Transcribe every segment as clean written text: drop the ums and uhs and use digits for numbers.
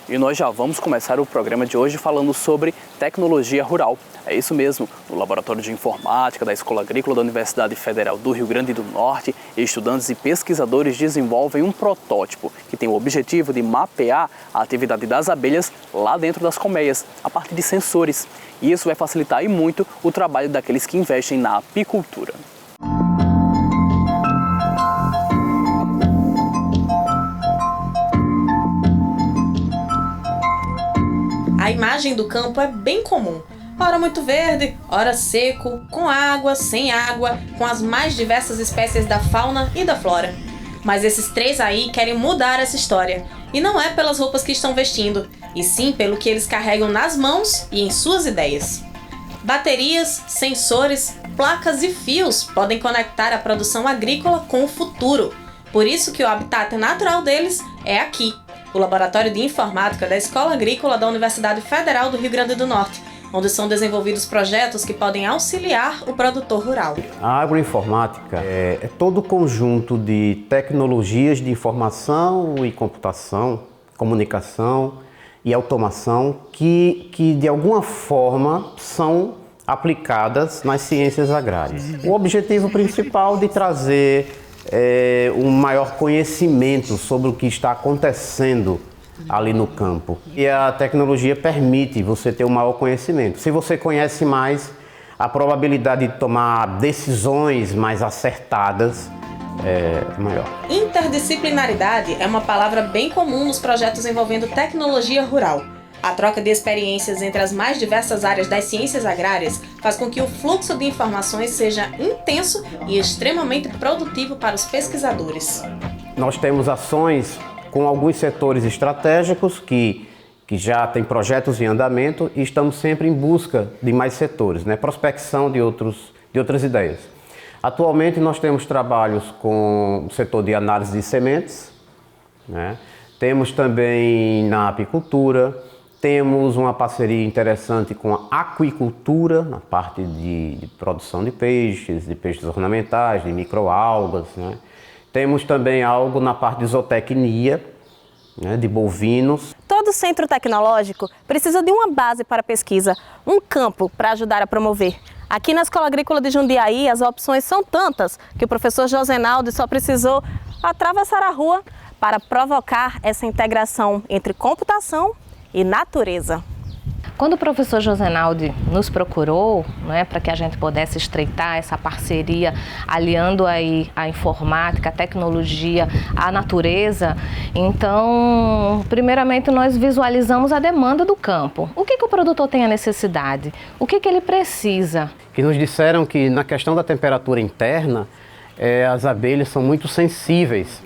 E nós já vamos começar o programa de hoje falando sobre tecnologia rural. É isso mesmo, no Laboratório de Informática da Escola Agrícola da Universidade Federal do Rio Grande do Norte, estudantes e pesquisadores desenvolvem um protótipo que tem o objetivo de mapear a atividade das abelhas lá dentro das colmeias, a partir de sensores. E isso vai facilitar e muito o trabalho daqueles que investem na apicultura. A imagem do campo é bem comum. Ora muito verde, ora seco, com água, sem água, com as mais diversas espécies da fauna e da flora. Mas esses três aí querem mudar essa história. E não é pelas roupas que estão vestindo, e sim pelo que eles carregam nas mãos e em suas ideias. Baterias, sensores, placas e fios podem conectar a produção agrícola com o futuro. Por isso que o habitat natural deles é aqui, o Laboratório de Informática da Escola Agrícola da Universidade Federal do Rio Grande do Norte, onde são desenvolvidos projetos que podem auxiliar o produtor rural. A agroinformática é todo o conjunto de tecnologias de informação e computação, comunicação e automação que de alguma forma são aplicadas nas ciências agrárias. O objetivo principal de trazer um maior conhecimento sobre o que está acontecendo ali no campo. E a tecnologia permite você ter um maior conhecimento. Se você conhece mais, a probabilidade de tomar decisões mais acertadas é maior. Interdisciplinaridade é uma palavra bem comum nos projetos envolvendo tecnologia rural. A troca de experiências entre as mais diversas áreas das ciências agrárias faz com que o fluxo de informações seja intenso e extremamente produtivo para os pesquisadores. Nós temos ações com alguns setores estratégicos que já têm projetos em andamento e estamos sempre em busca de mais setores, prospecção de outras ideias. Atualmente nós temos trabalhos com o setor de análise de sementes, temos também na apicultura. Temos uma parceria interessante com a aquicultura, na parte de produção de peixes ornamentais, de microalgas. Temos também algo na parte de zootecnia, de bovinos. Todo centro tecnológico precisa de uma base para pesquisa, um campo para ajudar a promover. Aqui na Escola Agrícola de Jundiaí, as opções são tantas que o professor Josenaldo só precisou atravessar a rua para provocar essa integração entre computação e natureza. Quando o professor Josenaldo nos procurou, para que a gente pudesse estreitar essa parceria, aliando aí a informática, a tecnologia, a natureza, então, primeiramente nós visualizamos a demanda do campo. O que o produtor tem a necessidade? O que ele precisa? Que nos disseram que na questão da temperatura interna, as abelhas são muito sensíveis.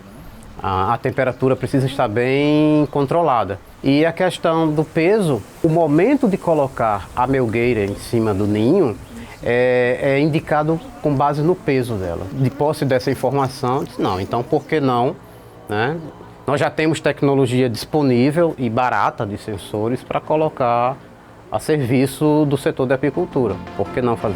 A temperatura precisa estar bem controlada. E a questão do peso, o momento de colocar a melgueira em cima do ninho é indicado com base no peso dela. De posse dessa informação, não, então por que não? Nós já temos tecnologia disponível e barata de sensores para colocar a serviço do setor da apicultura. Por que não fazer?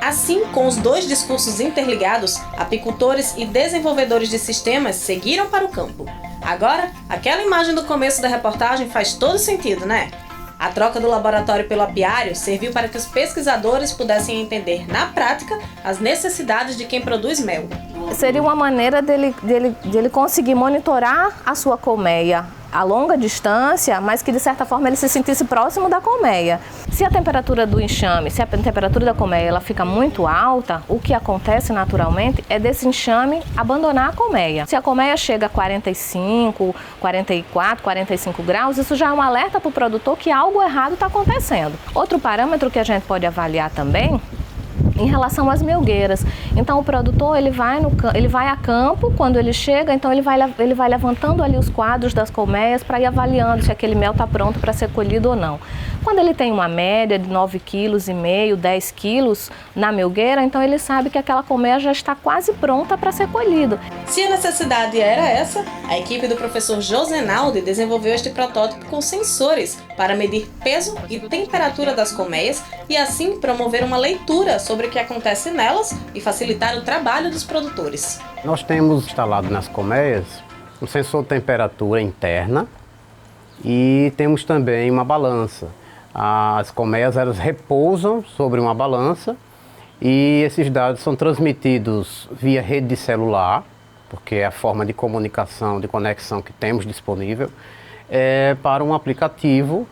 Assim, com os dois discursos interligados, apicultores e desenvolvedores de sistemas seguiram para o campo. Agora, aquela imagem do começo da reportagem faz todo sentido, né? A troca do laboratório pelo apiário serviu para que os pesquisadores pudessem entender na prática as necessidades de quem produz mel. Seria uma maneira dele conseguir monitorar a sua colmeia a longa distância, mas que de certa forma ele se sentisse próximo da colmeia. Se a temperatura do enxame, se a temperatura da colmeia ela fica muito alta, o que acontece naturalmente é desse enxame abandonar a colmeia. Se a colmeia chega a 45, 44, 45 graus, isso já é um alerta para o produtor que algo errado está acontecendo. Outro parâmetro que a gente pode avaliar também em relação às melgueiras. Então o produtor ele vai a campo, quando ele chega, então ele vai levantando ali os quadros das colmeias para ir avaliando se aquele mel está pronto para ser colhido ou não. Quando ele tem uma média de 9,5 kg, 10 kg na melgueira, então ele sabe que aquela colmeia já está quase pronta para ser colhida. Se a necessidade era essa, a equipe do professor Josenaldo desenvolveu este protótipo com sensores para medir peso e temperatura das colmeias e assim promover uma leitura sobre o que acontece nelas e facilitar o trabalho dos produtores. Nós temos instalado nas colmeias um sensor de temperatura interna, e temos também uma balança. As colmeias elas repousam sobre uma balança e esses dados são transmitidos via rede de celular, porque é a forma de comunicação, de conexão que temos disponível, para um aplicativo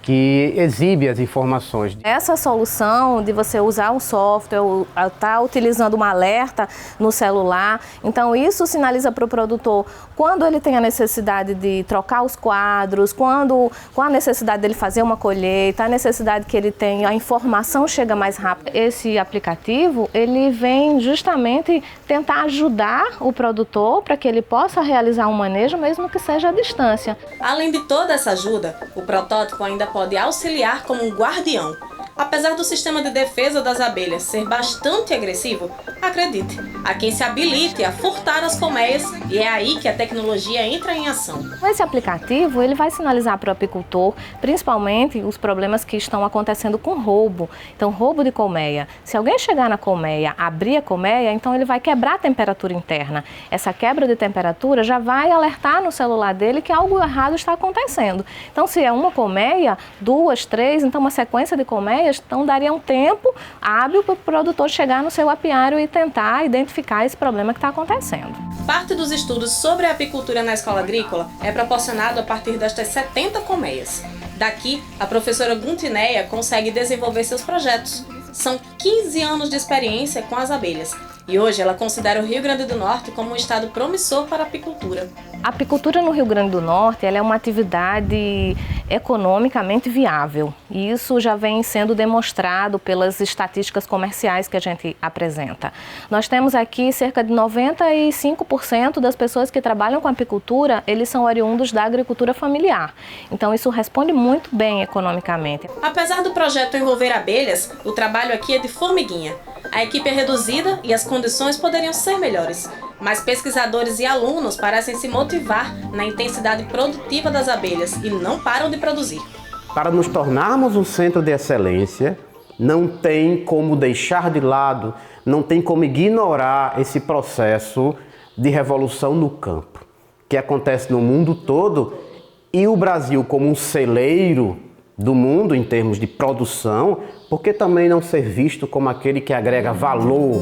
que exibe as informações. Essa solução de você usar um software, estar utilizando um alerta no celular, então isso sinaliza para o produtor quando ele tem a necessidade de trocar os quadros, com a necessidade dele fazer uma colheita, a necessidade que ele tem, a informação chega mais rápido. Esse aplicativo, ele vem justamente tentar ajudar o produtor para que ele possa realizar um manejo, mesmo que seja à distância. Além de toda essa ajuda, o protótipo ainda pode auxiliar como um guardião. Apesar do sistema de defesa das abelhas ser bastante agressivo, acredite, há quem se habilite a furtar as colmeias e é aí que a tecnologia entra em ação. Esse aplicativo ele vai sinalizar para o apicultor, principalmente os problemas que estão acontecendo com roubo. Então, roubo de colmeia. Se alguém chegar na colmeia, abrir a colmeia, então ele vai quebrar a temperatura interna. Essa quebra de temperatura já vai alertar no celular dele que algo errado está acontecendo. Então, se é uma colmeia, 2, 3, então uma sequência de colmeias, então daria um tempo hábil para o produtor chegar no seu apiário e tentar identificar esse problema que está acontecendo. Parte dos estudos sobre a apicultura na escola agrícola é proporcionado a partir destas 70 colmeias. Daqui, a professora Guntineia consegue desenvolver seus projetos. São 15 anos de experiência com as abelhas. E hoje ela considera o Rio Grande do Norte como um estado promissor para a apicultura. A apicultura no Rio Grande do Norte ela é uma atividade economicamente viável. E isso já vem sendo demonstrado pelas estatísticas comerciais que a gente apresenta. Nós temos aqui cerca de 95% das pessoas que trabalham com apicultura, eles são oriundos da agricultura familiar. Então isso responde muito bem economicamente. Apesar do projeto envolver abelhas, o trabalho aqui é de formiguinha. A equipe é reduzida e as condições poderiam ser melhores, mas pesquisadores e alunos parecem se motivar na intensidade produtiva das abelhas e não param de produzir. Para nos tornarmos um centro de excelência, não tem como deixar de lado, não tem como ignorar esse processo de revolução no campo, que acontece no mundo todo, e o Brasil como um celeiro do mundo em termos de produção, por que também não ser visto como aquele que agrega valor?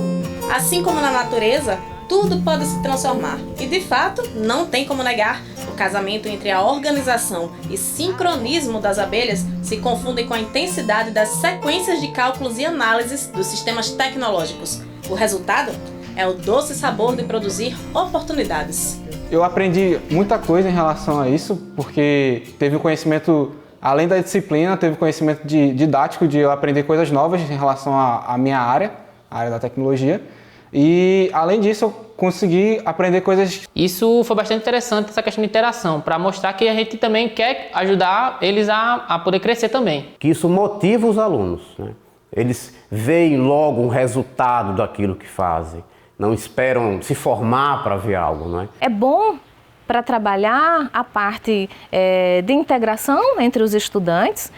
Assim como na natureza, tudo pode se transformar. E de fato, não tem como negar, o casamento entre a organização e sincronismo das abelhas se confundem com a intensidade das sequências de cálculos e análises dos sistemas tecnológicos. O resultado é o doce sabor de produzir oportunidades. Eu aprendi muita coisa em relação a isso, porque teve o conhecimento, além da disciplina, teve conhecimento didático de eu aprender coisas novas em relação à minha área, a área da tecnologia. E, além disso, eu consegui aprender coisas. Isso foi bastante interessante, essa questão de interação, para mostrar que a gente também quer ajudar eles a poder crescer também. Que isso motiva os alunos, né? Eles veem logo um resultado daquilo que fazem, não esperam se formar para ver algo, não é? É bom para trabalhar a parte de integração entre os estudantes.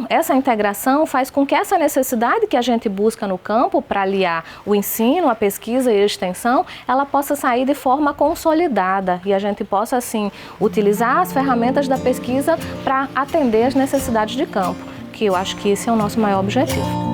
Essa integração faz com que essa necessidade que a gente busca no campo para aliar o ensino, a pesquisa e a extensão, ela possa sair de forma consolidada e a gente possa, assim, utilizar as ferramentas da pesquisa para atender as necessidades de campo, que eu acho que esse é o nosso maior objetivo.